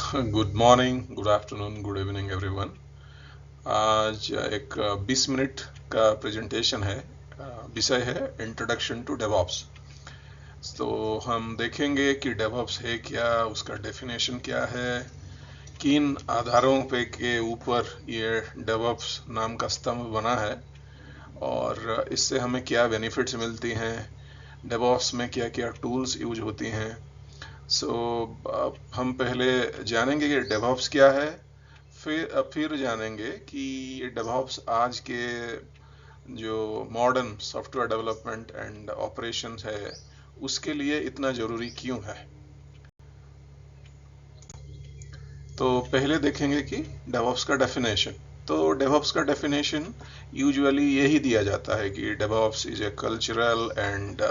Good morning, good afternoon, good evening everyone. आज एक 20 minute का प्रेजेंटेशन है। विषय है इंट्रोडक्शन टू डेवऑप्स। तो हम देखेंगे कि डेवऑप्स है क्या, उसका डेफिनेशन क्या है, किन आधारों पे के ऊपर ये डेवऑप्स नाम का स्तंभ बना है और इससे हमें क्या बेनिफिट्स मिलती हैं, डेवऑप्स में क्या क्या टूल्स यूज होती हैं। सो हम पहले जानेंगे कि डेवऑप्स क्या है, फिर जानेंगे कि ये डेवऑप्स आज के जो modern software development and operations है उसके लिए इतना ज़रूरी क्यों है। तो पहले देखेंगे कि डेवऑप्स का डेफिनेशन। तो डेवऑप्स का डेफिनेशन यूजुअली यही दिया जाता है कि DevOps is a cultural and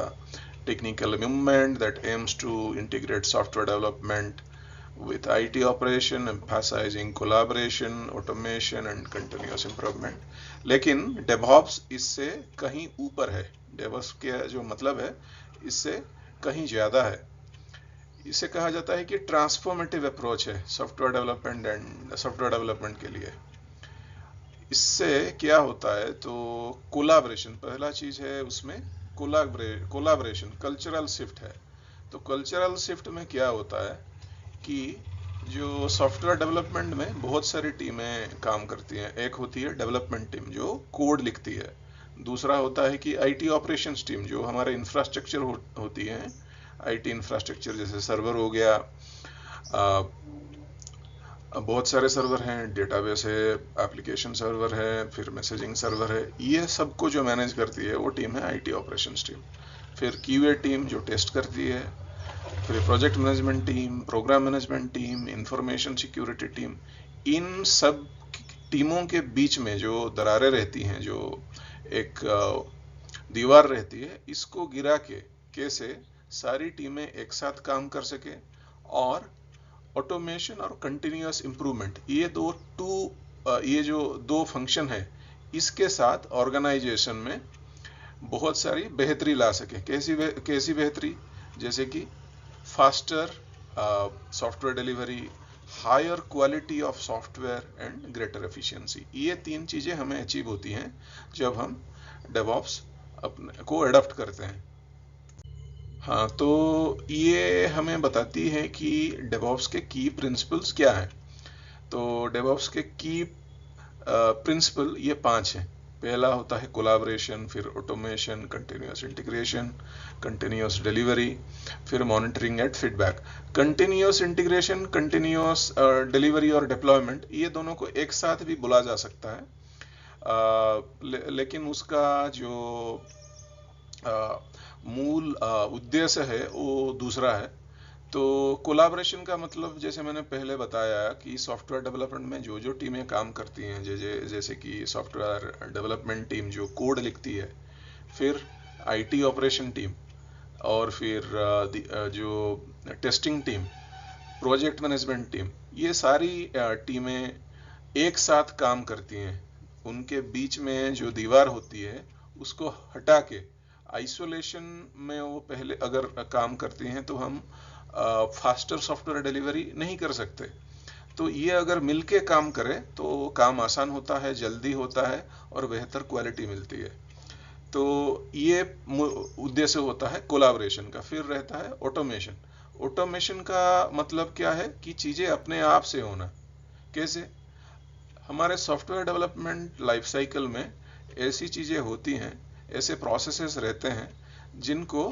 technical movement that aims to integrate software development with IT operation, emphasizing collaboration, automation and continuous improvement. लेकिन DevOps इससे कहीं ऊपर है। DevOps के जो मतलब है इससे कहीं ज़्यादा है। इसे कहा जाता है कि ट्रांसफॉर्मेटिव अप्रोच है सॉफ्टवेयर डेवलपमेंट के लिए। इससे क्या होता है, तो कोलाब्रेशन पहला चीज है उसमें। कोलाब्रेशन कल्चरल शिफ्ट है। तो कल्चरल शिफ्ट में क्या होता है कि जो सॉफ्टवेयर डेवलपमेंट में बहुत सारी टीमें काम करती हैं। एक होती है डेवलपमेंट टीम जो कोड लिखती है। दूसरा होता है कि आईटी ऑपरेशंस टीम जो हमारे इंफ्रास्ट्रक्चर होती है। आईटी इंफ्रास्ट्रक्चर जैसे सर्वर हो गया, बहुत सारे सर्वर हैं, डेटाबेस है, एप्लीकेशन सर्वर है, फिर मैसेजिंग सर्वर है। ये सबको जो मैनेज करती है वो टीम है आईटी ऑपरेशंस टीम। फिर क्यूए टीम जो टेस्ट करती है, फिर project management team, program management team, information security team. इन सब टीमों के बीच में जो दरारें रहती हैं, जो एक दीवार रहती है, इसको गिरा के कैसे सारी टीमें एक साथ काम कर सके और ऑटोमेशन और कंटिन्यूअस इम्प्रूवमेंट, ये जो दो फंक्शन है इसके साथ ऑर्गेनाइजेशन में बहुत सारी बेहतरी ला सके। कैसी बेहतरी? जैसे कि faster software delivery, higher quality of software and greater efficiency. ये तीन चीजें हमें अचीव होती हैं जब हम डेवऑप्स अपने को अडॉप्ट करते हैं। हाँ, तो ये हमें बताती है कि डेवऑप्स के की प्रिंसिपल्स क्या हैं। तो डेवऑप्स के की प्रिंसिपल ये 5 हैं। पहला होता है कोलाब्रेशन, फिर automation, continuous integration, continuous delivery, फिर monitoring and feedback. Continuous integration, continuous delivery और डिप्लॉयमेंट, ये दोनों को एक साथ भी बोला जा सकता है। लेकिन उसका जो मूल उद्देश्य है वो दूसरा है। तो कोलाब्रेशन का मतलब जैसे मैंने पहले बताया कि सॉफ्टवेयर डेवलपमेंट में जो जो टीमें काम करती हैं, जैसे कि सॉफ्टवेयर डेवलपमेंट टीम जो कोड लिखती है, फिर आईटी ऑपरेशन टीम, और फिर जो testing team, project management team, ये सारी टीमें एक साथ काम करती हैं। उनके बीच में जो दीवार होती है उसको हटा के आइसोलेशन में वो पहले अगर काम करती हैं तो हम फास्टर सॉफ्टवेयर डिलीवरी नहीं कर सकते। तो ये अगर मिलके काम करें तो काम आसान होता है, जल्दी होता है और बेहतर क्वालिटी मिलती है। तो ये उद्देश्य होता है कोलाब्रेशन का। फिर रहता है ऑटोमेशन। ऑटोमेशन का मतलब क्या है कि चीज़ें अपने आप से होना। कैसे? हमारे सॉफ्टवेयर डेवलपमेंट लाइफ साइकिल में ऐसी चीज़ें होती हैं, ऐसे प्रोसेसेस रहते हैं जिनको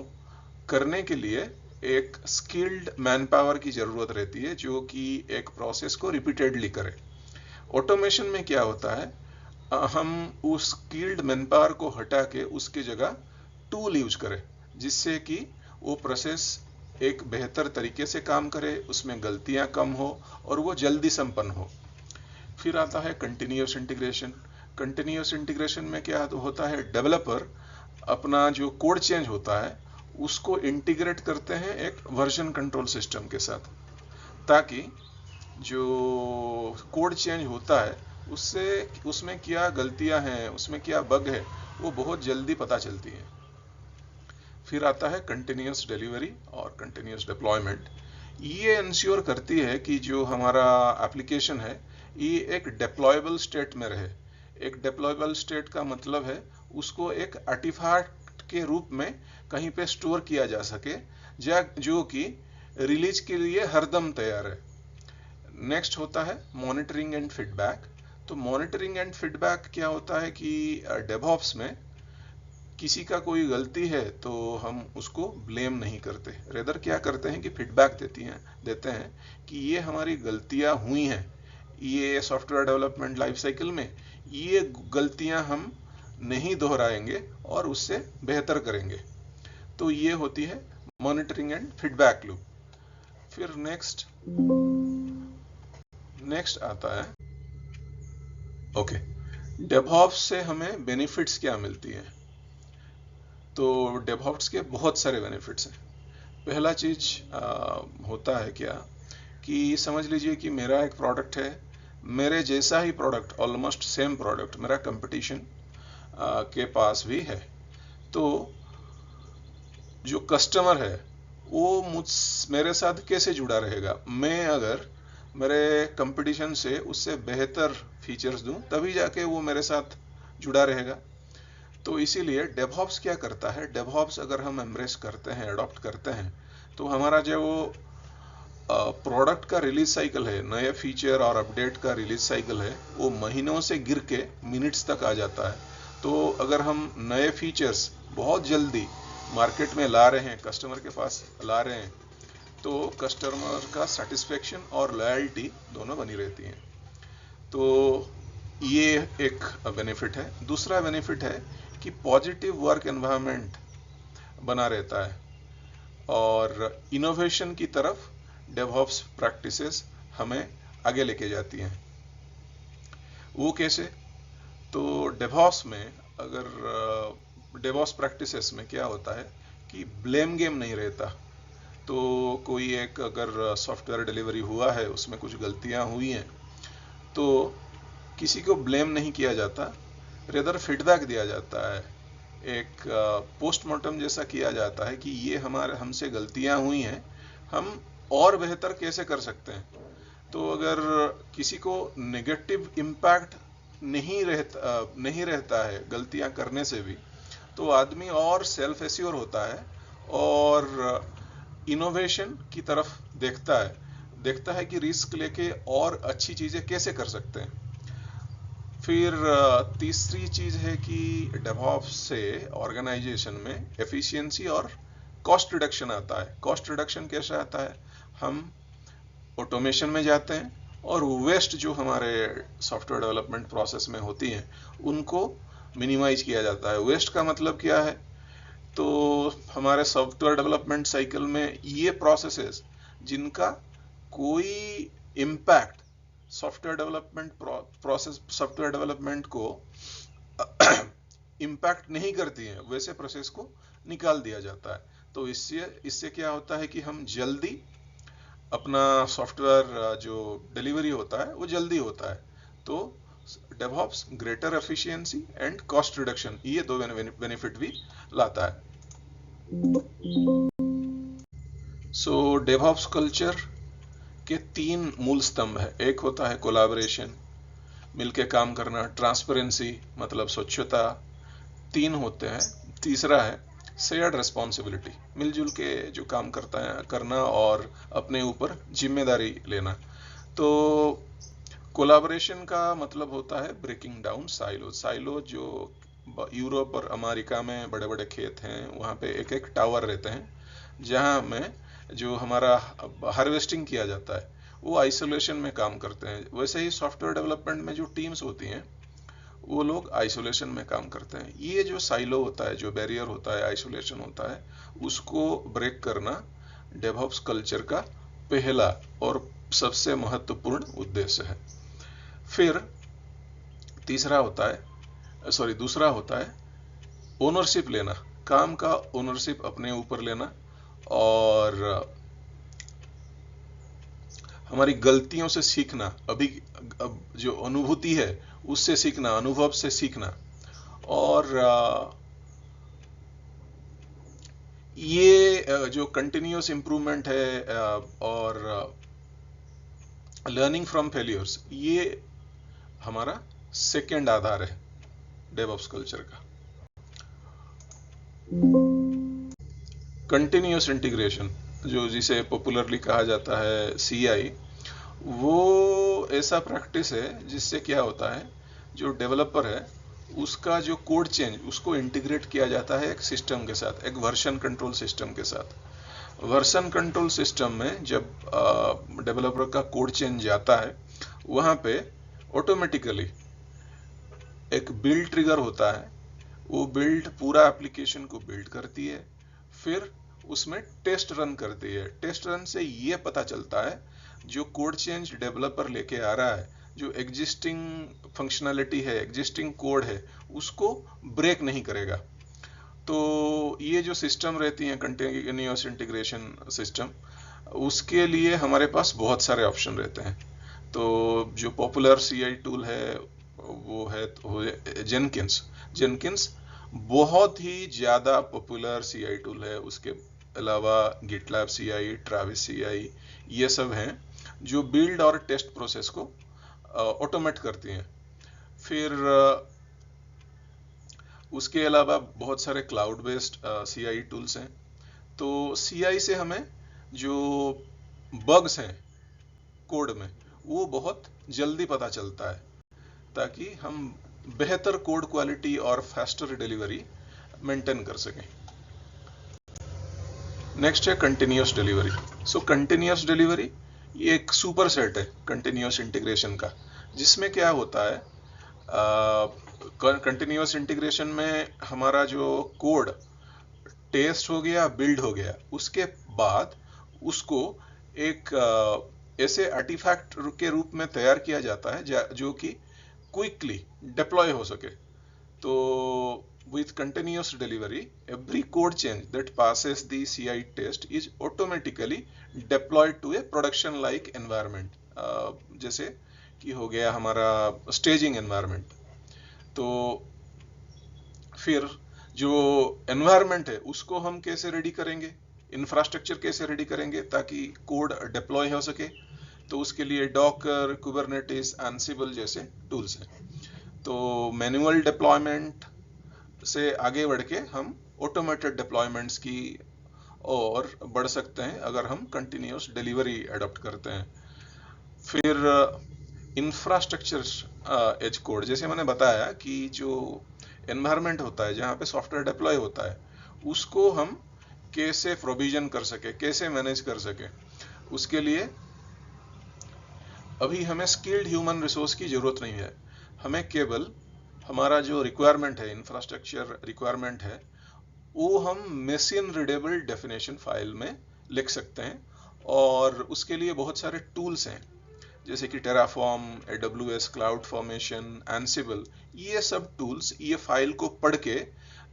करने के लिए एक स्किल्ड मैन पावर की ज़रूरत रहती है जो कि एक प्रोसेस को रिपीटेडली करे। ऑटोमेशन में क्या होता है, हम उस स्किल्ड मैन पावर को हटा के उसकी जगह टूल यूज करें जिससे कि वो प्रोसेस एक बेहतर तरीके से काम करे, उसमें गलतियां कम हो और वो जल्दी संपन्न हो। फिर आता है कंटिन्यूअस इंटीग्रेशन। कंटिन्यूअस इंटीग्रेशन में क्या होता है, डेवलपर अपना जो कोड चेंज होता है उसको इंटीग्रेट करते हैं एक वर्जन कंट्रोल सिस्टम के साथ, ताकि जो कोड चेंज होता है उससे उसमें क्या गलतियां हैं, उसमें क्या बग है, वो बहुत जल्दी पता चलती है। फिर आता है कंटिन्यूअस डिलीवरी और कंटिन्यूअस डिप्लॉयमेंट। ये इंश्योर करती है कि जो हमारा एप्लीकेशन है ये एक डिप्लॉयबल स्टेट में रहे। एक डिप्लॉयबल स्टेट का मतलब है उसको एक आर्टिफैक्ट के रूप में कहीं पे स्टोर किया जा सके, जो कि रिलीज के लिए हरदम तैयार है। नेक्स्ट होता है मॉनिटरिंग एंड फीडबैक। तो मॉनिटरिंग एंड फीडबैक क्या होता है कि डेवऑप्स में किसी का कोई गलती है तो हम उसको ब्लेम नहीं करते, रेदर क्या करते हैं कि फीडबैक देते हैं कि ये हमारी गलतियां हुई हैं, ये सॉफ्टवेयर डेवलपमेंट लाइफ साइकिल में ये गलतियां हम नहीं दोहराएंगे और उससे बेहतर करेंगे। तो ये होती है मॉनिटरिंग एंड फीडबैक लूप। फिर नेक्स्ट आता है ओके, डेवऑप्स से हमें बेनिफिट्स क्या मिलती हैं। तो डेवऑप्स के बहुत सारे बेनिफिट्स हैं। पहला चीज होता है क्या कि समझ लीजिए कि मेरा एक प्रोडक्ट है, मेरे जैसा ही प्रोडक्ट, ऑलमोस्ट सेम प्रोडक्ट मेरा कंपटीशन के पास भी है। तो जो कस्टमर है वो मेरे साथ कैसे जुड़ा रहेगा, मैं अगर मेरे कंपटीशन से उससे बेहतर फीचर्स दूं तभी जाके वो मेरे साथ जुड़ा रहेगा। तो इसीलिए डेवऑप्स क्या करता है, डेवऑप्स अगर हम एम्ब्रेस करते हैं, अडॉप्ट करते हैं, तो हमारा जो प्रोडक्ट का रिलीज साइकिल है, नए फीचर और अपडेट का रिलीज साइकिल है, वो महीनों से गिर के मिनट्स तक आ जाता है। तो अगर हम नए फीचर्स बहुत जल्दी मार्केट में ला रहे हैं, कस्टमर के पास ला रहे हैं, तो कस्टमर का सेटिस्फेक्शन और लॉयल्टी दोनों बनी रहती हैं। तो ये एक बेनिफिट है। दूसरा बेनिफिट है कि पॉजिटिव वर्क एनवायरनमेंट बना रहता है और इनोवेशन की तरफ डेवऑप्स प्रैक्टिसेस हमें आगे लेके जाती हैं। वो कैसे? तो डेवऑप्स में अगर डेवऑप्स प्रैक्टिसेस में क्या होता है कि ब्लेम गेम नहीं रहता। तो कोई एक अगर सॉफ्टवेयर डिलीवरी हुआ है, उसमें कुछ गलतियां हुई हैं, तो किसी को ब्लेम नहीं किया जाता, रेदर फीडबैक दिया जाता है। एक पोस्टमार्टम जैसा किया जाता है कि ये हमसे गलतियां हुई हैं, हम और बेहतर कैसे कर सकते हैं। तो अगर किसी को नेगेटिव इम्पैक्ट नहीं रहता है गलतियां करने से भी, तो आदमी और सेल्फ एश्योर होता है और इनोवेशन की तरफ देखता है कि रिस्क लेके और अच्छी चीजें कैसे कर सकते हैं। फिर तीसरी चीज है कि डेवऑप्स से ऑर्गेनाइजेशन में एफिशिएंसी और कॉस्ट रिडक्शन आता है। कॉस्ट रिडक्शन कैसे आता है? हम ऑटोमेशन में जाते हैं और वेस्ट जो हमारे सॉफ्टवेयर डेवलपमेंट प्रोसेस में होती हैं उनको मिनिमाइज किया जाता है। वेस्ट का मतलब क्या है? तो हमारे सॉफ्टवेयर डेवलपमेंट साइकिल में ये प्रोसेसेस जिनका कोई इम्पैक्ट सॉफ्टवेयर डेवलपमेंट को इम्पैक्ट नहीं करती हैं, वैसे प्रोसेस को निकाल दिया जाता है। तो इससे क्या होता है कि हम जल्दी अपना सॉफ्टवेयर जो डिलीवरी होता है वो जल्दी होता है। तो DevOps greater efficiency and cost reduction, ये दो बेनिफिट भी लाता है। सो डेवऑप्स कल्चर के 3 मूल स्तंभ है। एक होता है कोलैबोरेशन, मिलके काम करना, ट्रांसपेरेंसी मतलब स्वच्छता, 3 होते हैं। तीसरा है शेयर्ड रिस्पॉन्सिबिलिटी, मिलजुल के जो काम करना और अपने ऊपर जिम्मेदारी लेना। तो कोलैबोरेशन का मतलब होता है ब्रेकिंग डाउन साइलो जो यूरोप और अमेरिका में बड़े बड़े खेत हैं, वहाँ पे एक एक टावर रहते हैं जहाँ में जो हमारा हार्वेस्टिंग किया जाता है वो आइसोलेशन में काम करते हैं। वैसे ही सॉफ्टवेयर डेवलपमेंट में जो टीम्स होती हैं वो लोग आइसोलेशन में काम करते हैं। ये जो साइलो होता है, जो बैरियर होता है, आइसोलेशन होता है, उसको ब्रेक करना डेवऑप्स कल्चर का पहला और सबसे महत्वपूर्ण उद्देश्य है। फिर दूसरा होता है ओनरशिप लेना, काम का ओनरशिप अपने ऊपर लेना और हमारी गलतियों से सीखना। अब जो अनुभूति है उससे सीखना, अनुभव से सीखना। और ये जो कंटिन्यूअस इम्प्रूवमेंट है और लर्निंग फ्रॉम फेलियर्स, ये हमारा सेकेंड आधार है डेवऑप्स कल्चर का। कंटिन्यूअस इंटीग्रेशन, जो जिसे पॉपुलरली कहा जाता है सीआई, वो ऐसा प्रैक्टिस है जिससे क्या होता है, जो डेवलपर है उसका जो कोड चेंज, उसको इंटीग्रेट किया जाता है एक सिस्टम के साथ, एक वर्जन कंट्रोल सिस्टम के साथ। वर्जन कंट्रोल सिस्टम में जब डेवलपर का कोड चेंज जाता है, वहां पे ऑटोमेटिकली एक बिल्ड ट्रिगर होता है। वो बिल्ड पूरा एप्लीकेशन को बिल्ड करती है, फिर उसमें टेस्ट रन करती है। टेस्ट रन से ये पता चलता है जो कोड चेंज डेवलपर लेके आ रहा है, जो एग्जिस्टिंग फंक्शनैलिटी है, एग्जिस्टिंग कोड है, उसको ब्रेक नहीं करेगा। तो ये जो सिस्टम रहती है कंटिन्यूअस इंटीग्रेशन सिस्टम, उसके लिए हमारे पास बहुत सारे ऑप्शन रहते हैं। तो जो पॉपुलर सीआई टूल है वो है जेनकिंस। जेनकिंस बहुत ही ज़्यादा पॉपुलर सीआई टूल है। उसके अलावा गिटलैब सीआई, ट्रैविस सीआई, ये सब हैं जो बिल्ड और टेस्ट प्रोसेस को ऑटोमेट करती हैं। फिर उसके अलावा बहुत सारे क्लाउड बेस्ड सीआई टूल्स हैं। तो सीआई से हमें जो बग्स हैं कोड में, वो बहुत जल्दी पता चलता है, ताकि हम बेहतर कोड क्वालिटी और फास्टर डिलीवरी मेंटेन कर सकें। नेक्स्ट है कंटिन्यूअस डिलीवरी। सो कंटिन्यूअस डिलीवरी ये एक सुपर सेट है कंटिन्यूअस इंटीग्रेशन का, जिसमें क्या होता है, कंटिन्यूअस इंटीग्रेशन में हमारा जो कोड टेस्ट हो गया, बिल्ड हो गया, उसके बाद उसको एक ऐसे आर्टिफैक्ट के रूप में तैयार किया जाता है जो कि क्विकली डिप्लॉय हो सके। तो with continuous delivery, every code change that passes the CI test is automatically deployed to a production like environment, जैसे कि हो गया हमारा staging environment। तो फिर जो एनवायरनमेंट है उसको हम कैसे रेडी करेंगे, इंफ्रास्ट्रक्चर कैसे रेडी करेंगे ताकि कोड डिप्लॉय हो सके, तो उसके लिए डॉकर, कुबरनेटिस, एंसिबल जैसे टूल्स हैं। तो मैनुअल डिप्लॉयमेंट से आगे बढ़ के हम ऑटोमेटेड डिप्लॉयमेंट्स की और बढ़ सकते हैं अगर हम कंटिन्यूअस डिलीवरी अडॉप्ट करते हैं। फिर इंफ्रास्ट्रक्चर एज कोड, जैसे मैंने बताया कि जो एनवायरनमेंट होता है जहाँ पे सॉफ्टवेयर डिप्लॉय होता है, उसको हम कैसे प्रोविजन कर सके, कैसे मैनेज कर सके, उसके लिए अभी हमें स्किल्ड ह्यूमन रिसोर्स की जरूरत नहीं है। हमें केवल हमारा जो रिक्वायरमेंट है, इंफ्रास्ट्रक्चर रिक्वायरमेंट है, वो हम मशीन रीडेबल डेफिनेशन फाइल में लिख सकते हैं। और उसके लिए बहुत सारे टूल्स हैं, जैसे कि Terraform, AWS cloud formation, Ansible. ये सब टूल्स ये फाइल को पढ़ के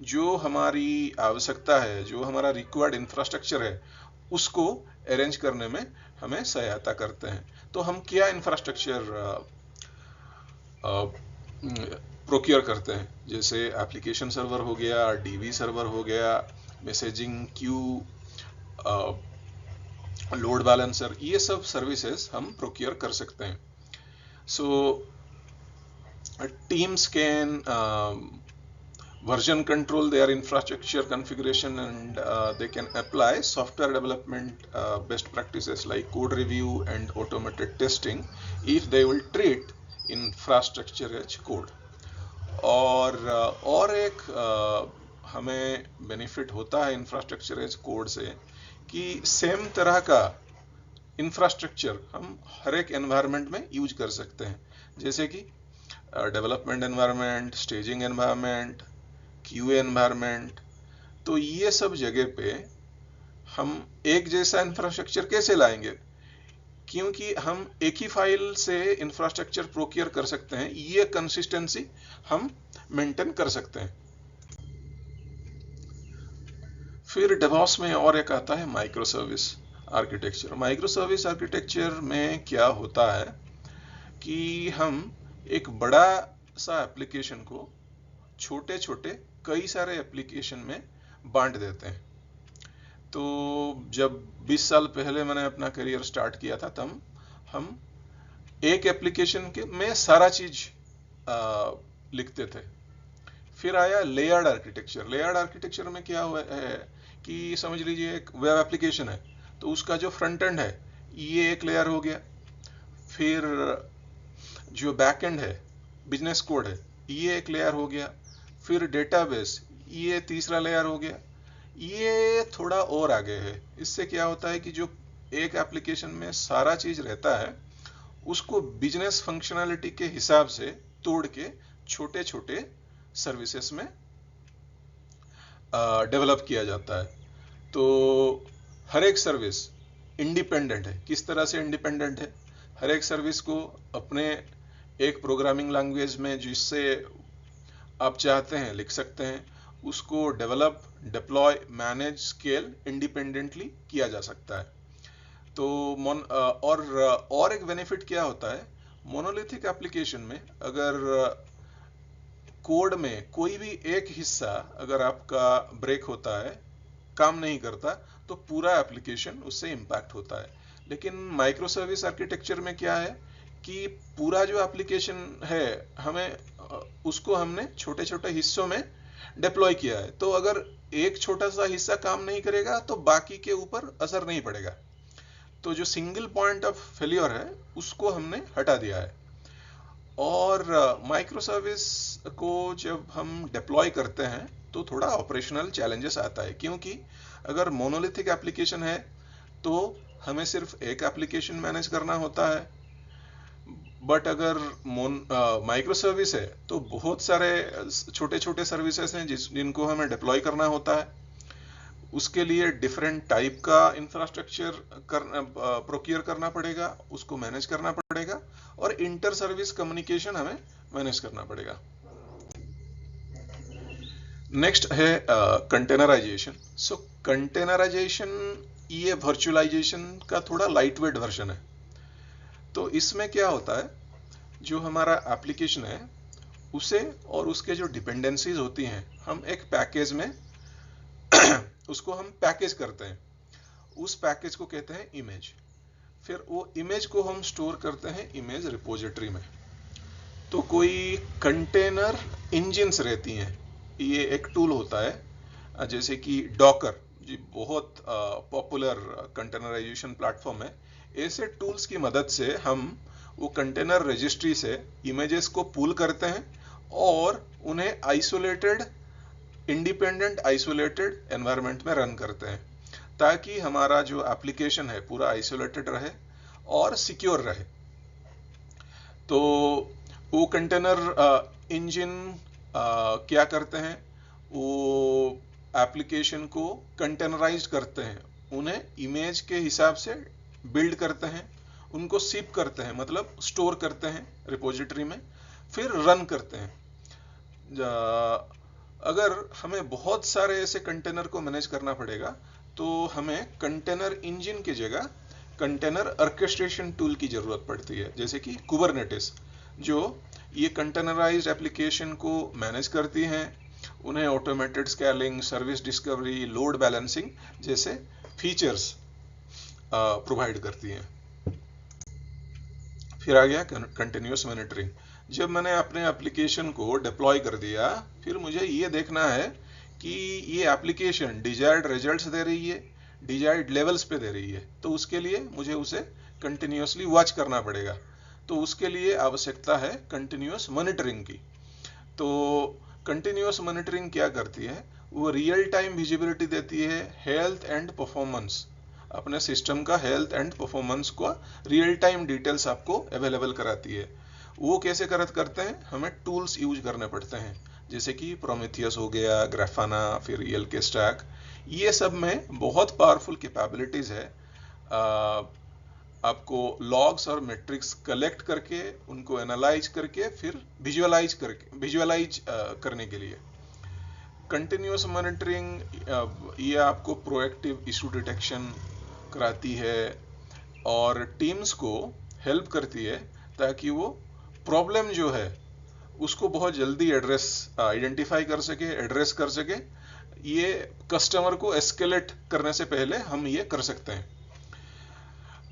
जो हमारी आवश्यकता है, जो हमारा रिक्वायर्ड इंफ्रास्ट्रक्चर है, उसको अरेंज करने में हमें सहायता करते हैं। तो हम क्या इंफ्रास्ट्रक्चर प्रोक्योर करते हैं, जैसे एप्लीकेशन सर्वर हो गया, DB सर्वर हो गया, मैसेजिंग क्यू, लोड बैलेंसर, ये सब सर्विसेज हम प्रोक्योर कर सकते हैं। So teams can version control their infrastructure configuration, and they can apply software development best practices like code review and automated testing if they will treat infrastructure as code। और एक हमें benefit होता है infrastructure as code से कि same तरह का infrastructure हम हर एक एनवायरनमेंट में यूज कर सकते हैं, जैसे कि development environment, staging environment, QA environment. तो ये सब जगह पे हम एक जैसा इंफ्रास्ट्रक्चर कैसे लाएंगे, क्योंकि हम एक ही फाइल से इंफ्रास्ट्रक्चर प्रोक्योर कर सकते हैं, ये कंसिस्टेंसी हम मेंटेन कर सकते हैं। फिर डेवऑप्स में और एक आता है micro service architecture. Micro service architecture में क्या होता है कि हम एक बड़ा सा एप्लीकेशन को छोटे छोटे कई सारे एप्लीकेशन में बांट देते हैं। तो जब 20 साल पहले मैंने अपना करियर स्टार्ट किया था, तब हम एक एप्लीकेशन के में सारा चीज लिखते थे। फिर आया लेयर्ड आर्किटेक्चर। लेयर्ड आर्किटेक्चर में क्या हुआ है कि समझ लीजिए एक वेब एप्लीकेशन है, तो उसका जो फ्रंट एंड है ये एक लेयर हो गया, फिर जो बैक एंड है, बिजनेस कोड है, ये एक लेयर हो गया, फिर डेटाबेस, ये तीसरा लेयर हो गया, ये थोड़ा और आगे है। इससे क्या होता है कि जो एक एप्लीकेशन में सारा चीज रहता है उसको बिजनेस फंक्शनैलिटी के हिसाब से तोड़ के छोटे छोटे सर्विसेज में डेवलप किया जाता है। तो हर एक सर्विस इंडिपेंडेंट है। किस तरह से इंडिपेंडेंट है? हर एक सर्विस को अपने एक प्रोग्रामिंग लैंग्वेज में जिससे आप चाहते हैं लिख सकते हैं, उसको develop, deploy, manage, scale independently किया जा सकता है। तो और एक बेनिफिट क्या होता है, मोनोलिथिक एप्लीकेशन में अगर कोड में कोई भी एक हिस्सा अगर आपका ब्रेक होता है, काम नहीं करता, तो पूरा एप्लीकेशन उससे इंपैक्ट होता है। लेकिन माइक्रो सर्विस आर्किटेक्चर में क्या है कि पूरा जो एप्लीकेशन है हमें उसको हमने छोटे छोटे हिस्सों में डिप्लॉय किया है, तो अगर एक छोटा सा हिस्सा काम नहीं करेगा तो बाकी के ऊपर असर नहीं पड़ेगा। तो जो सिंगल पॉइंट ऑफ फेलियर है उसको हमने हटा दिया है। और माइक्रो सर्विस को जब हम डिप्लॉय करते हैं तो थोड़ा ऑपरेशनल चैलेंजेस आता है, क्योंकि अगर मोनोलिथिक एप्लीकेशन है तो हमें सिर्फ एक एप्लीकेशन मैनेज करना होता है, बट अगर माइक्रो सर्विस है तो बहुत सारे छोटे छोटे सर्विसेज हैं जिनको हमें डिप्लॉय करना होता है। उसके लिए डिफरेंट टाइप का इंफ्रास्ट्रक्चर प्रोक्योर करना पड़ेगा, उसको मैनेज करना पड़ेगा, और इंटर सर्विस कम्युनिकेशन हमें मैनेज करना पड़ेगा। नेक्स्ट है कंटेनराइजेशन। सो कंटेनराइजेशन ये वर्चुअलाइजेशन का थोड़ा लाइट वेट वर्जन है। तो इसमें क्या होता है, जो हमारा एप्लीकेशन है उसे और उसके जो डिपेंडेंसीज होती हैं हम एक पैकेज में उसको हम पैकेज करते हैं। उस पैकेज को कहते हैं इमेज। फिर वो इमेज को हम स्टोर करते हैं इमेज रिपोजिटरी में। तो कोई कंटेनर इंजिन्स रहती हैं, ये एक टूल होता है जैसे कि डॉकर, जी बहुत पॉपुलर कंटेनराइजेशन प्लेटफॉर्म है। ऐसे टूल्स की मदद से हम वो कंटेनर रजिस्ट्री से इमेजेस को पुल करते हैं और उन्हें आइसोलेटेड, इंडिपेंडेंट आइसोलेटेड एनवायरनमेंट में रन करते हैं, ताकि हमारा जो एप्लीकेशन है पूरा आइसोलेटेड रहे और सिक्योर रहे। तो वो कंटेनर इंजन क्या करते हैं, वो एप्लीकेशन को कंटेनराइज करते हैं, उन्हें इमेज के हिसाब से बिल्ड करते हैं, उनको शिप करते हैं, मतलब स्टोर करते हैं रिपोजिटरी में, फिर रन करते हैं। अगर हमें बहुत सारे ऐसे कंटेनर को मैनेज करना पड़ेगा तो हमें कंटेनर इंजन की जगह कंटेनर ऑर्केस्ट्रेशन टूल की जरूरत पड़ती है, जैसे कि कुबरनेटिस, जो ये कंटेनराइज्ड एप्लीकेशन को मैनेज करती हैं, उन्हें automated scaling, service discovery, load balancing जैसे फीचर्स प्रोवाइड करती हैं। फिर आ गया कंटिन्यूअस मॉनिटरिंग। जब मैंने अपने एप्लीकेशन को डिप्लॉय कर दिया, फिर मुझे ये देखना है कि ये एप्लीकेशन डिजायर्ड रिजल्ट्स दे रही है, डिजायर्ड लेवल्स पे दे रही है, तो उसके लिए मुझे उसे कंटिन्यूअसली वॉच करना पड़ेगा। तो उसके लिए आवश्यकता है कंटिन्यूअस मॉनिटरिंग की। तो कंटिन्यूअस मॉनिटरिंग क्या करती है, वो रियल टाइम विजिबिलिटी देती है हेल्थ एंड परफॉर्मेंस, अपने सिस्टम का हेल्थ एंड परफॉर्मेंस को रियल टाइम डिटेल्स आपको अवेलेबल कराती है। वो कैसे करते हैं, हमें टूल्स यूज करने पड़ते हैं, जैसे कि प्रोमेथियस हो गया, ग्राफाना, फिर ELK स्टैक। ये सब में बहुत पावरफुल कैपेबिलिटीज है आपको लॉग्स और मैट्रिक्स कलेक्ट करके, उनको एनालाइज करके, फिर विजुअलाइज करने के लिए। कंटिन्यूअस मॉनिटरिंग ये आपको प्रोएक्टिव इशू डिटेक्शन कराती है और टीम्स को हेल्प करती है ताकि वो प्रॉब्लम जो है उसको बहुत जल्दी आइडेंटिफाई कर सके, एड्रेस कर सके, ये कस्टमर को एस्केलेट करने से पहले हम ये कर सकते हैं।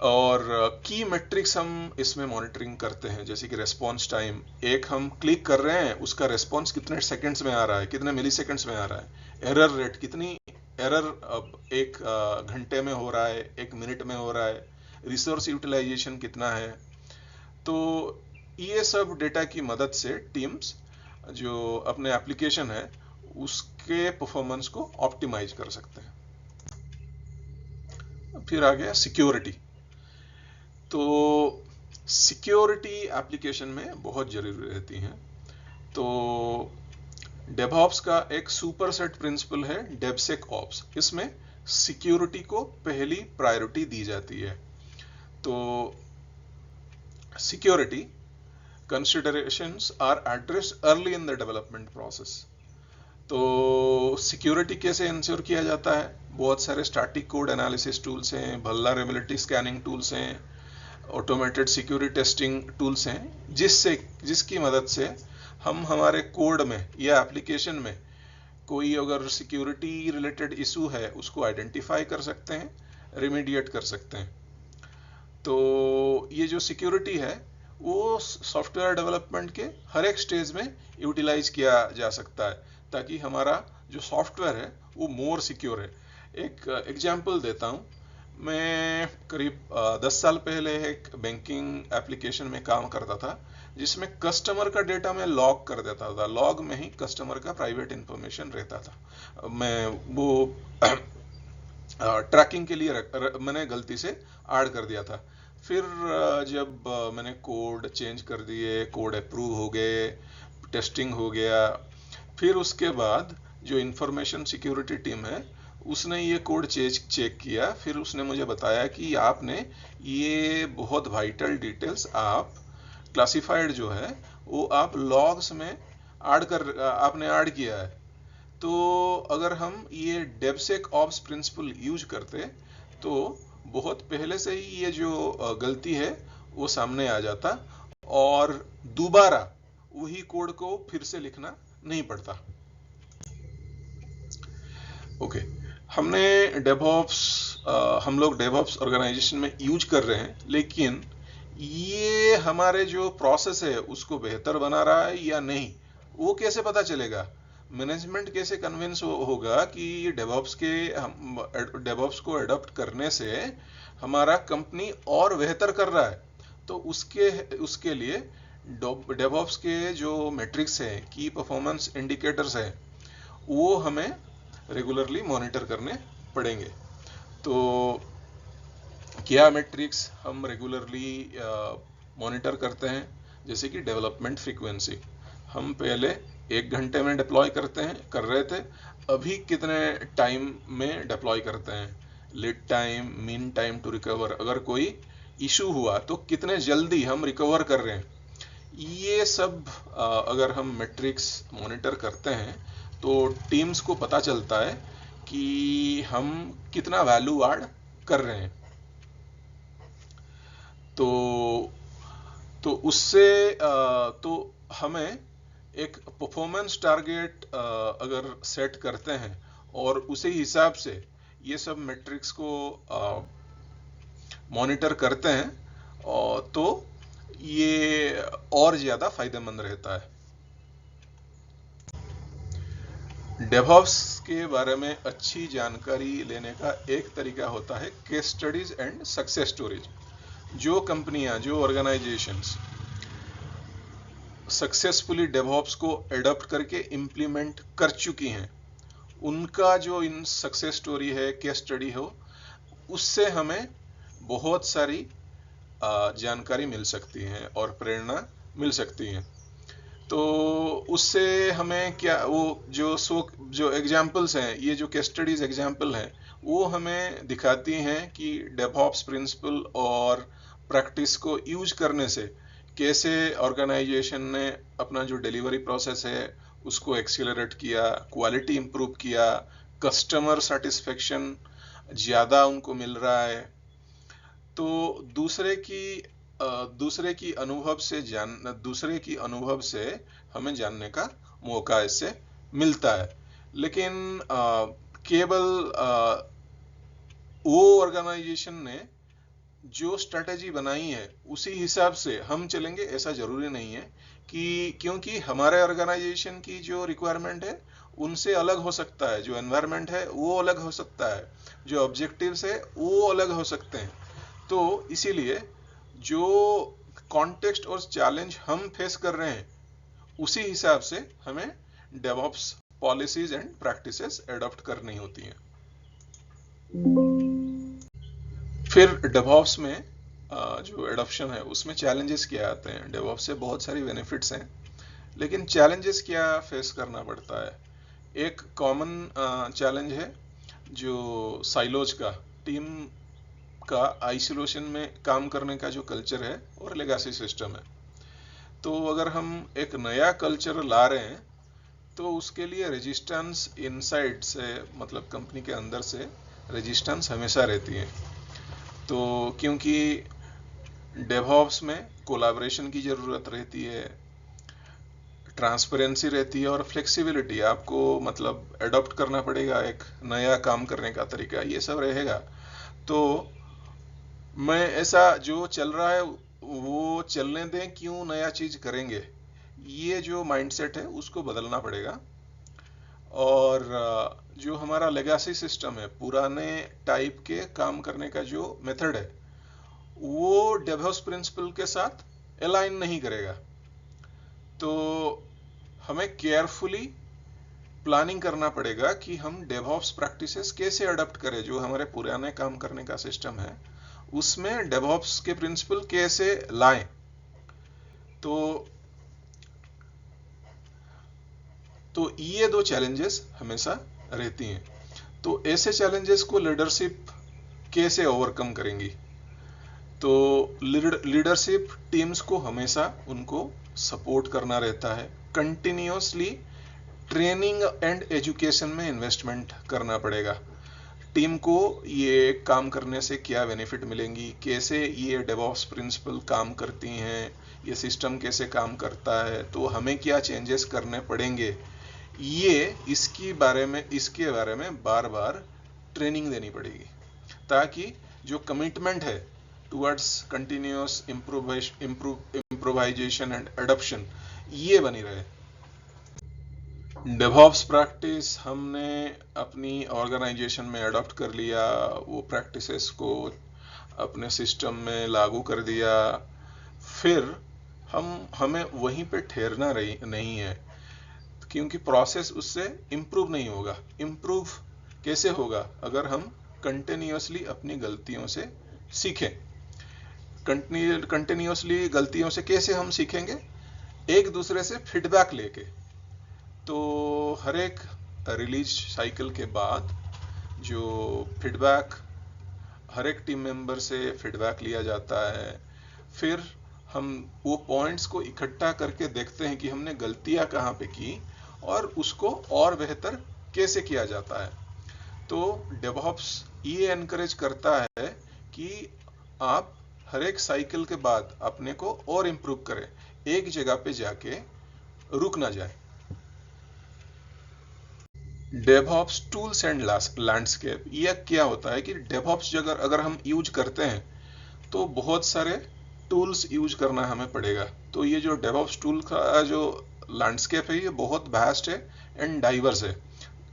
और की मेट्रिक्स हम इसमें मॉनिटरिंग करते हैं, जैसे कि रेस्पॉन्स टाइम। एक हम क्लिक कर रहे हैं, उसका रेस्पॉन्स कितने सेकंड्स में आ रहा है, कितने मिली सेकंड्स में आ रहा है। एरर रेट, कितनी एरर अब एक घंटे में हो रहा है, एक मिनट में हो रहा है। रिसोर्स यूटिलाइजेशन कितना है। तो ये सब डेटा की मदद से टीम्स जो अपने एप्लीकेशन है उसके परफॉर्मेंस को ऑप्टिमाइज कर सकते हैं। फिर आ गया सिक्योरिटी। तो सिक्योरिटी एप्लीकेशन में बहुत जरूरी रहती है। तो डेवऑप्स का एक सुपरसेट प्रिंसिपल है डेवसेकऑप्स। इसमें सिक्योरिटी को पहली प्रायोरिटी दी जाती है। तो security considerations are addressed early in the development process। तो सिक्योरिटी कैसे इंश्योर किया जाता है? बहुत सारे स्टैटिक कोड एनालिसिस टूल्स हैं, वल्नरेबिलिटी स्कैनिंग टूल्स हैं, ऑटोमेटेड सिक्योरिटी टेस्टिंग टूल्स हैं, जिसकी मदद से हम हमारे कोड में या एप्लीकेशन में कोई अगर सिक्योरिटी रिलेटेड इशू है उसको आइडेंटिफाई कर सकते हैं, रिमीडिएट कर सकते हैं। तो ये जो सिक्योरिटी है वो सॉफ्टवेयर डेवलपमेंट के हर एक स्टेज में यूटिलाइज किया जा सकता है, ताकि हमारा जो सॉफ्टवेयर है वो मोर सिक्योर है। एक एग्जांपल देता हूँ। मैं करीब 10 साल पहले एक बैंकिंग एप्लीकेशन में काम करता था, जिसमें कस्टमर का डेटा मैं लॉग कर देता था। लॉग में ही कस्टमर का प्राइवेट इंफॉर्मेशन रहता था। मैं वो ट्रैकिंग के लिए मैंने गलती से ऐड कर दिया था। फिर जब मैंने कोड चेंज कर दिए, कोड अप्रूव हो गए, टेस्टिंग हो गया, फिर उसके बाद जो इंफॉर्मेशन सिक्योरिटी टीम है उसने ये कोड चेक किया। फिर उसने मुझे बताया कि आपने ये बहुत वाइटल डिटेल्स आप क्लासिफाइड जो है वो आप लॉग्स में आपने ऐड किया है। तो अगर हम ये डेवसेकऑप्स प्रिंसिपल यूज करते तो बहुत पहले से ही ये जो गलती है वो सामने आ जाता और दोबारा वही कोड को फिर से लिखना नहीं पड़ता। ओके, हम लोग डेवऑप्स ऑर्गेनाइजेशन में यूज कर रहे हैं, लेकिन ये हमारे जो प्रोसेस है उसको बेहतर बना रहा है या नहीं, वो कैसे पता चलेगा? मैनेजमेंट कैसे कन्विंस होगा कि डेवऑप्स को अडॉप्ट करने से हमारा कंपनी और बेहतर कर रहा है? तो उसके लिए डेवऑप्स के जो मैट्रिक्स हैं, की परफॉर्मेंस इंडिकेटर्स हैं, वो हमें रेगुलरली मॉनिटर करने पड़ेंगे। तो क्या मैट्रिक्स हम रेगुलरली मॉनिटर करते हैं? जैसे कि डेवलपमेंट फ्रीक्वेंसी। हम पहले 1 घंटे में डिप्लॉय कर रहे थे, अभी कितने टाइम में डिप्लॉय करते हैं? Lead time, mean time to recover, अगर कोई इशू हुआ तो कितने जल्दी हम रिकवर कर रहे हैं। ये सब अगर हम मैट्रिक्स मॉनिटर करते हैं तो टीम्स को पता चलता है कि हम कितना वैल्यू ऐड कर रहे हैं। तो उससे तो हमें एक परफॉर्मेंस टारगेट अगर सेट करते हैं और उसी हिसाब से ये सब मैट्रिक्स को मॉनिटर करते हैं तो ये और ज़्यादा फायदेमंद रहता है। डेवऑप्स के बारे में अच्छी जानकारी लेने का एक तरीका होता है case studies and success stories. जो कंपनियां, जो ऑर्गेनाइजेशंस सक्सेसफुली डेवऑप्स को एडॉप्ट करके इम्प्लीमेंट कर चुकी हैं, उनका जो इन सक्सेस स्टोरी है, केस स्टडी हो, उससे हमें बहुत सारी जानकारी मिल सकती है और प्रेरणा मिल सकती है। तो उससे हमें क्या, वो जो एग्जाम्पल्स हैं, ये जो केस स्टडीज एग्जाम्पल हैं, वो हमें दिखाती हैं कि डेवऑप्स प्रिंसिपल और प्रैक्टिस को यूज करने से कैसे ऑर्गेनाइजेशन ने अपना जो डिलीवरी प्रोसेस है उसको एक्सीलरेट किया, क्वालिटी इंप्रूव किया, कस्टमर सेटिस्फेक्शन ज़्यादा उनको मिल रहा है। तो दूसरे की अनुभव से हमें जानने का मौका इससे मिलता है। लेकिन केवल वो ऑर्गेनाइजेशन ने जो स्ट्रेटेजी बनाई है उसी हिसाब से हम चलेंगे ऐसा जरूरी नहीं है, कि क्योंकि हमारे ऑर्गेनाइजेशन की जो रिक्वायरमेंट है उनसे अलग हो सकता है, जो एनवायरनमेंट है वो अलग हो सकता है, जो ऑब्जेक्टिव्स है वो अलग हो सकते हैं। तो इसीलिए जो कॉन्टेक्स्ट और चैलेंज हम फेस कर रहे हैं उसी हिसाब से हमें DevOps policies and practices adopt करनी होती हैं। फिर डेवऑप्स में जो एडॉप्शन है उसमें चैलेंजेस क्या आते हैं। डेवऑप्स से बहुत सारी बेनिफिट्स हैं, लेकिन चैलेंजेस क्या फेस करना पड़ता है। एक कॉमन चैलेंज है जो साइलोज का, टीम का आइसोलेशन में काम करने का जो कल्चर है और लेगासी सिस्टम है। तो अगर हम एक नया कल्चर ला रहे हैं तो उसके लिए रेजिस्टेंस इनसाइड से, मतलब कंपनी के अंदर से रेजिस्टेंस हमेशा रहती है। तो क्योंकि डेवऑप्स में कोलैबोरेशन की ज़रूरत रहती है, ट्रांसपेरेंसी रहती है और फ्लेक्सिबिलिटी, आपको मतलब एडॉप्ट करना पड़ेगा एक नया काम करने का तरीका, ये सब रहेगा। तो मैं ऐसा जो चल रहा है वो चलने दें, क्यों नया चीज करेंगे, ये जो माइंडसेट है उसको बदलना पड़ेगा। और जो हमारा लेगासी सिस्टम है, पुराने टाइप के काम करने का जो मेथड है, वो डेवॉप्स प्रिंसिपल के साथ अलाइन नहीं करेगा। तो हमें केयरफुली प्लानिंग करना पड़ेगा कि हम डेवऑप्स प्रैक्टिसेस कैसे अडॉप्ट करें। जो हमारे पुराने काम करने का सिस्टम है उसमें डेवऑप्स के प्रिंसिपल कैसे लाएं। तो ये दो चैलेंजेस हमेशा रहती हैं। तो ऐसे चैलेंजेस को लीडरशिप कैसे ओवरकम करेंगी। तो लीडरशिप टीम्स को हमेशा उनको सपोर्ट करना रहता है, कंटिन्यूसली ट्रेनिंग एंड एजुकेशन में इन्वेस्टमेंट करना पड़ेगा। टीम को ये काम करने से क्या बेनिफिट मिलेंगी, कैसे ये डेवऑप्स प्रिंसिपल काम करती हैं, ये सिस्टम कैसे काम करता है, तो हमें क्या चेंजेस करने पड़ेंगे, ये इसके बारे में बार बार ट्रेनिंग देनी पड़ेगी, ताकि जो कमिटमेंट है towards continuous improvisation and adoption ये बनी रहे। डेवऑप्स प्रैक्टिस हमने अपनी ऑर्गेनाइजेशन में अडॉप्ट कर लिया, वो प्रैक्टिसेस को अपने सिस्टम में लागू कर दिया, फिर हमें वहीं पे ठहरना नहीं है, क्योंकि प्रोसेस उससे इम्प्रूव नहीं होगा। इम्प्रूव कैसे होगा, अगर हम कंटिन्यूसली अपनी गलतियों से सीखें। कंटिन्यूसली गलतियों से कैसे हम सीखेंगे, एक दूसरे से फीडबैक लेके। तो हर एक रिलीज साइकिल के बाद जो फीडबैक, हर एक टीम मेंबर से फीडबैक लिया जाता है, फिर हम वो पॉइंट्स को इकट्ठा करके देखते हैं कि हमने गलतियां कहाँ पे की और उसको और बेहतर कैसे किया जाता है। तो डेवऑप्स ये एनकरेज करता है कि आप हर एक साइकिल के बाद अपने को और इम्प्रूव करें, एक जगह पे जाके रुक ना जाए। डेवऑप्स टूल्स एंड लैंडस्केप, यह क्या होता है कि डेवऑप्स अगर हम यूज करते हैं तो बहुत सारे टूल्स यूज करना हमें पड़ेगा। तो ये जो डेवऑप्स टूल का जो लैंडस्केप है ये बहुत वास्ट है एंड डाइवर्स है।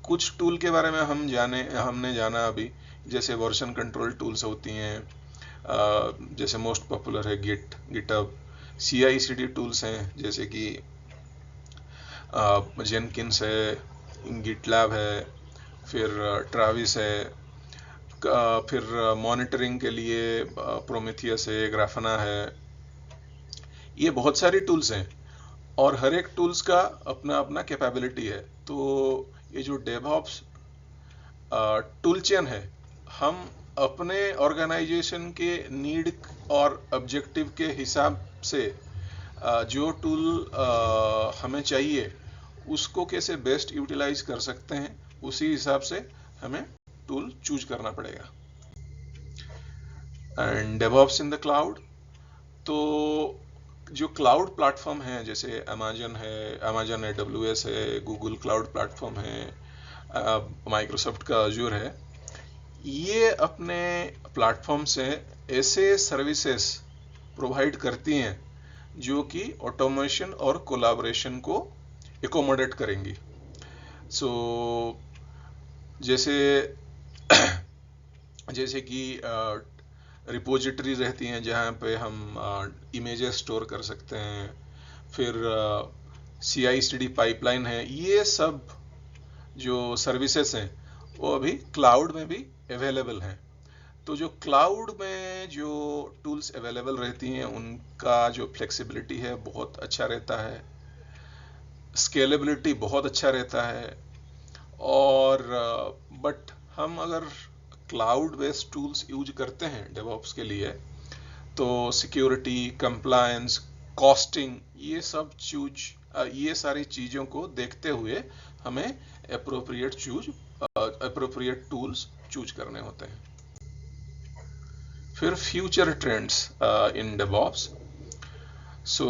कुछ टूल के बारे में हमने जाना अभी, जैसे वर्जन कंट्रोल टूल्स होती हैं, जैसे मोस्ट पॉपुलर है गिटहब। CI/CD टूल्स हैं जैसे कि जेनकिंस है, गिटलैब है, फिर ट्राविस है, फिर मॉनिटरिंग के लिए प्रोमेथियस है, ग्राफना है। ये बहुत सारी टूल्स हैं और हर एक टूल्स का अपना अपना कैपेबिलिटी है। तो ये जो डेवऑप्स टूल चेन है, हम अपने ऑर्गेनाइजेशन के नीड और ऑब्जेक्टिव के हिसाब से जो टूल हमें चाहिए उसको कैसे बेस्ट यूटिलाइज कर सकते हैं, उसी हिसाब से हमें टूल चूज करना पड़ेगा। And DevOps in the cloud, तो जो क्लाउड प्लेटफॉर्म है जैसे अमेजन है, अमेजन AWS है, गूगल क्लाउड प्लेटफॉर्म है, माइक्रोसॉफ्ट का अजूर है, ये अपने प्लेटफॉर्म से ऐसे सर्विसेज प्रोवाइड करती हैं जो कि ऑटोमेशन और कोलैबोरेशन को एकोमोडेट करेंगी। सो जैसे जैसे कि रिपोजिटरी रहती हैं जहाँ पे हम इमेजेस स्टोर कर सकते हैं, फिर CI/CD पाइपलाइन है, ये सब जो सर्विसेज हैं वो अभी क्लाउड में भी अवेलेबल हैं। तो जो क्लाउड में जो टूल्स अवेलेबल रहती हैं उनका जो फ्लेक्सिबिलिटी है बहुत अच्छा रहता है, स्केलेबिलिटी बहुत अच्छा रहता है, और बट हम अगर क्लाउड बेस्ड टूल्स यूज करते हैं डेवऑप्स के लिए तो सिक्योरिटी, कंप्लायंस, कॉस्टिंग, ये सारी चीज़ों को देखते हुए हमें अप्रोप्रिएट टूल्स चूज करने होते हैं। फिर future trends in DevOps. So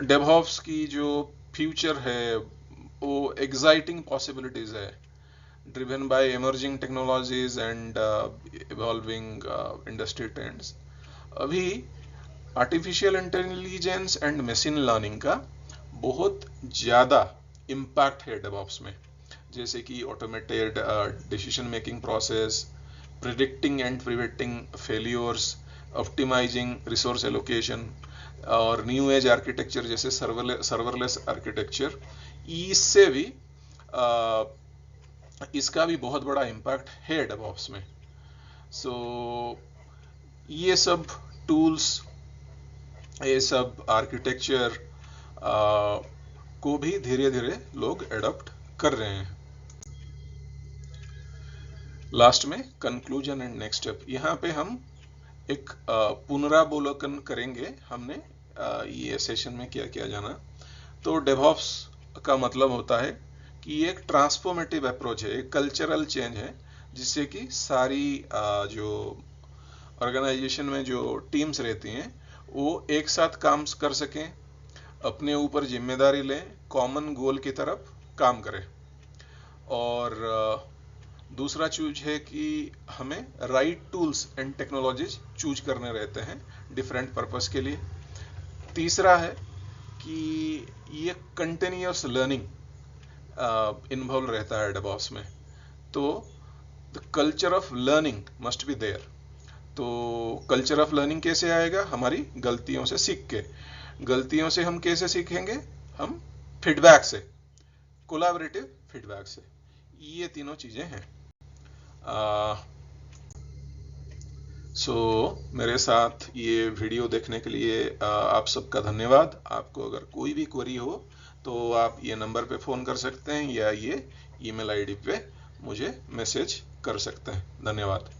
DevOps की जो फ्यूचर है वो एक्साइटिंग पॉसिबिलिटीज है, driven by emerging technologies and evolving industry trends. अभी artificial intelligence and machine learning का बहुत ज़्यादा इम्पैक्ट है डेवऑप्स में, जैसे कि automated decision making process, predicting and preventing failures, optimizing resource allocation, और न्यू एज आर्किटेक्चर जैसे सर्वरलेस आर्किटेक्चर, इससे भी इसका भी बहुत बड़ा इम्पैक्ट है डेवऑप्स में। सो ये सब टूल्स, ये सब आर्किटेक्चर को भी धीरे धीरे लोग एडॉप्ट कर रहे हैं। लास्ट में कंक्लूजन एंड नेक्स्ट स्टेप, यहाँ पे हम एक पुनरावलोकन करेंगे हमने ये सेशन में क्या किया जाना। तो डेवऑप्स का मतलब होता है कि ये एक ट्रांसफॉर्मेटिव अप्रोच है, एक कल्चरल चेंज है, जिससे कि सारी जो ऑर्गेनाइजेशन में जो टीम्स रहती हैं वो एक साथ काम कर सकें, अपने ऊपर जिम्मेदारी लें, कॉमन गोल की तरफ काम करें। और दूसरा चूज है कि हमें right tools and technologies choose करने रहते हैं डिफरेंट पर्पस के लिए। तीसरा है कि ये कंटिन्यूअस लर्निंग इन्वॉल्व रहता है डेवऑप्स में, तो the culture of learning must be there. तो कल्चर ऑफ लर्निंग कैसे आएगा? हमारी गलतियों से सीख के। गलतियों से हम कैसे सीखेंगे? हम फीडबैक से, कोलैबोरेटिव फीडबैक से। ये तीनों चीजें हैं। मेरे साथ ये वीडियो देखने के लिए आप सबका धन्यवाद। आपको अगर कोई भी क्वेरी हो तो आप ये नंबर पे फ़ोन कर सकते हैं या ये ईमेल आईडी पे मुझे मैसेज कर सकते हैं। धन्यवाद।